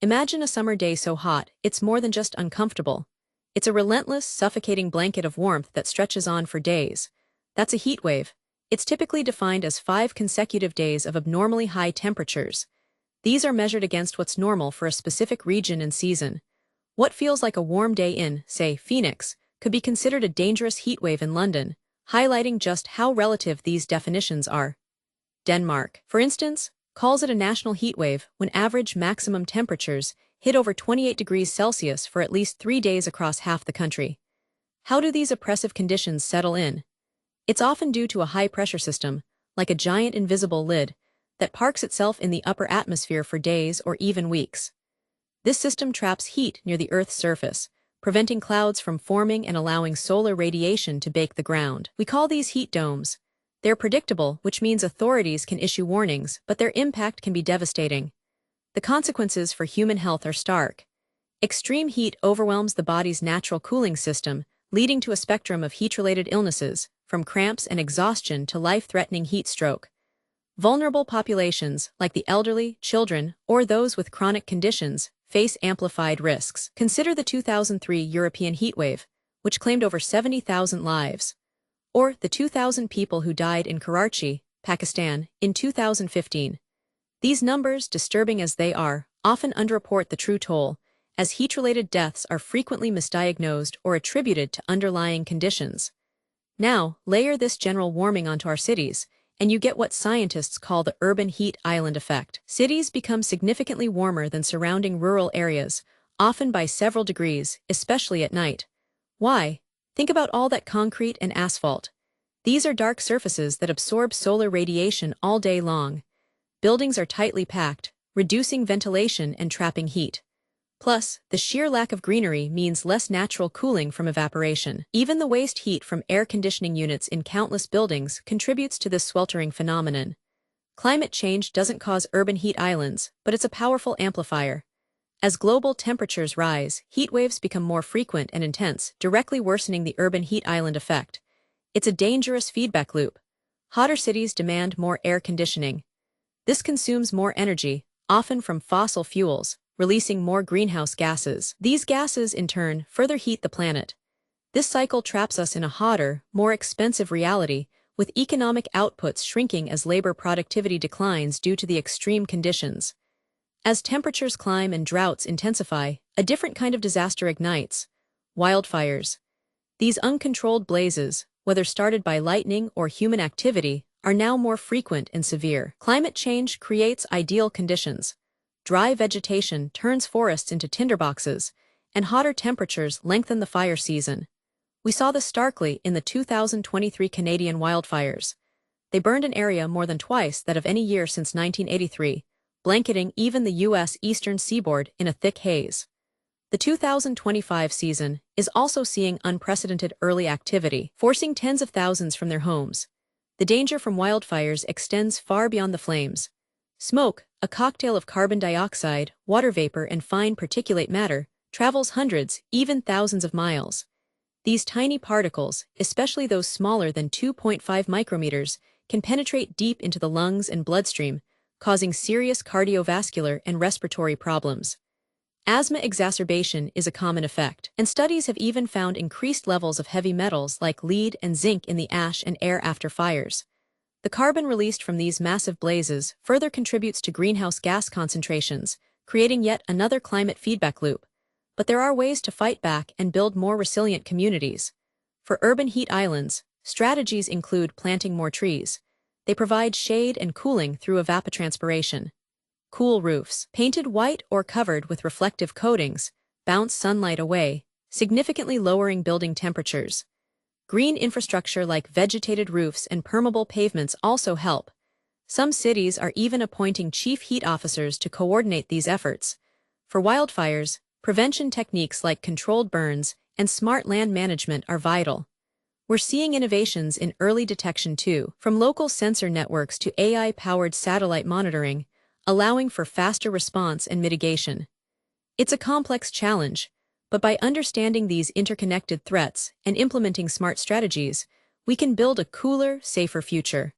Imagine a summer day so hot, it's more than just uncomfortable. It's a relentless, suffocating blanket of warmth that stretches on for days. That's a heat wave. It's typically defined as 5 consecutive days of abnormally high temperatures. These are measured against what's normal for a specific region and season. What feels like a warm day in, say, Phoenix, could be considered a dangerous heat wave in London, highlighting just how relative these definitions are. Denmark, for instance, calls it a national heat wave when average maximum temperatures hit over 28 degrees Celsius for at least 3 days across half the country. How do these oppressive conditions settle in? It's often due to a high-pressure system, like a giant invisible lid, that parks itself in the upper atmosphere for days or even weeks. This system traps heat near the Earth's surface, preventing clouds from forming and allowing solar radiation to bake the ground. We call these heat domes. They're predictable, which means authorities can issue warnings, but their impact can be devastating. The consequences for human health are stark. Extreme heat overwhelms the body's natural cooling system, leading to a spectrum of heat-related illnesses, from cramps and exhaustion to life-threatening heat stroke. Vulnerable populations, like the elderly, children, or those with chronic conditions, face amplified risks. Consider the 2003 European heatwave, which claimed over 70,000 lives. Or the 2,000 people who died in Karachi, Pakistan, in 2015. These numbers, disturbing as they are, often underreport the true toll, as heat-related deaths are frequently misdiagnosed or attributed to underlying conditions. Now, layer this general warming onto our cities, and you get what scientists call the urban heat island effect. Cities become significantly warmer than surrounding rural areas, often by several degrees, especially at night. Why? Think about all that concrete and asphalt. These are dark surfaces that absorb solar radiation all day long. Buildings are tightly packed, reducing ventilation and trapping heat. Plus, the sheer lack of greenery means less natural cooling from evaporation. Even the waste heat from air conditioning units in countless buildings contributes to this sweltering phenomenon. Climate change doesn't cause urban heat islands, but it's a powerful amplifier. As global temperatures rise, heat waves become more frequent and intense, directly worsening the urban heat island effect. It's a dangerous feedback loop. Hotter cities demand more air conditioning. This consumes more energy, often from fossil fuels, releasing more greenhouse gases. These gases, in turn, further heat the planet. This cycle traps us in a hotter, more expensive reality, with economic outputs shrinking as labor productivity declines due to the extreme conditions. As temperatures climb and droughts intensify, a different kind of disaster ignites: wildfires. These uncontrolled blazes, whether started by lightning or human activity, are now more frequent and severe. Climate change creates ideal conditions. Dry vegetation turns forests into tinderboxes, and hotter temperatures lengthen the fire season. We saw this starkly in the 2023 Canadian wildfires. They burned an area more than twice that of any year since 1983, blanketing even the U.S. eastern seaboard in a thick haze. The 2025 season is also seeing unprecedented early activity, forcing tens of thousands from their homes. The danger from wildfires extends far beyond the flames. Smoke, a cocktail of carbon dioxide, water vapor, and fine particulate matter, travels hundreds, even thousands of miles. These tiny particles, especially those smaller than 2.5 micrometers, can penetrate deep into the lungs and bloodstream, causing serious cardiovascular and respiratory problems. Asthma exacerbation is a common effect, and studies have even found increased levels of heavy metals like lead and zinc in the ash and air after fires. The carbon released from these massive blazes further contributes to greenhouse gas concentrations, creating yet another climate feedback loop. But there are ways to fight back and build more resilient communities. For urban heat islands, strategies include planting more trees. They provide shade and cooling through evapotranspiration. Cool roofs, painted white or covered with reflective coatings, bounce sunlight away, significantly lowering building temperatures. Green infrastructure like vegetated roofs and permeable pavements also help. Some cities are even appointing chief heat officers to coordinate these efforts. For wildfires, prevention techniques like controlled burns and smart land management are vital. We're seeing innovations in early detection too, from local sensor networks to AI-powered satellite monitoring, allowing for faster response and mitigation. It's a complex challenge, but by understanding these interconnected threats and implementing smart strategies, we can build a cooler, safer future.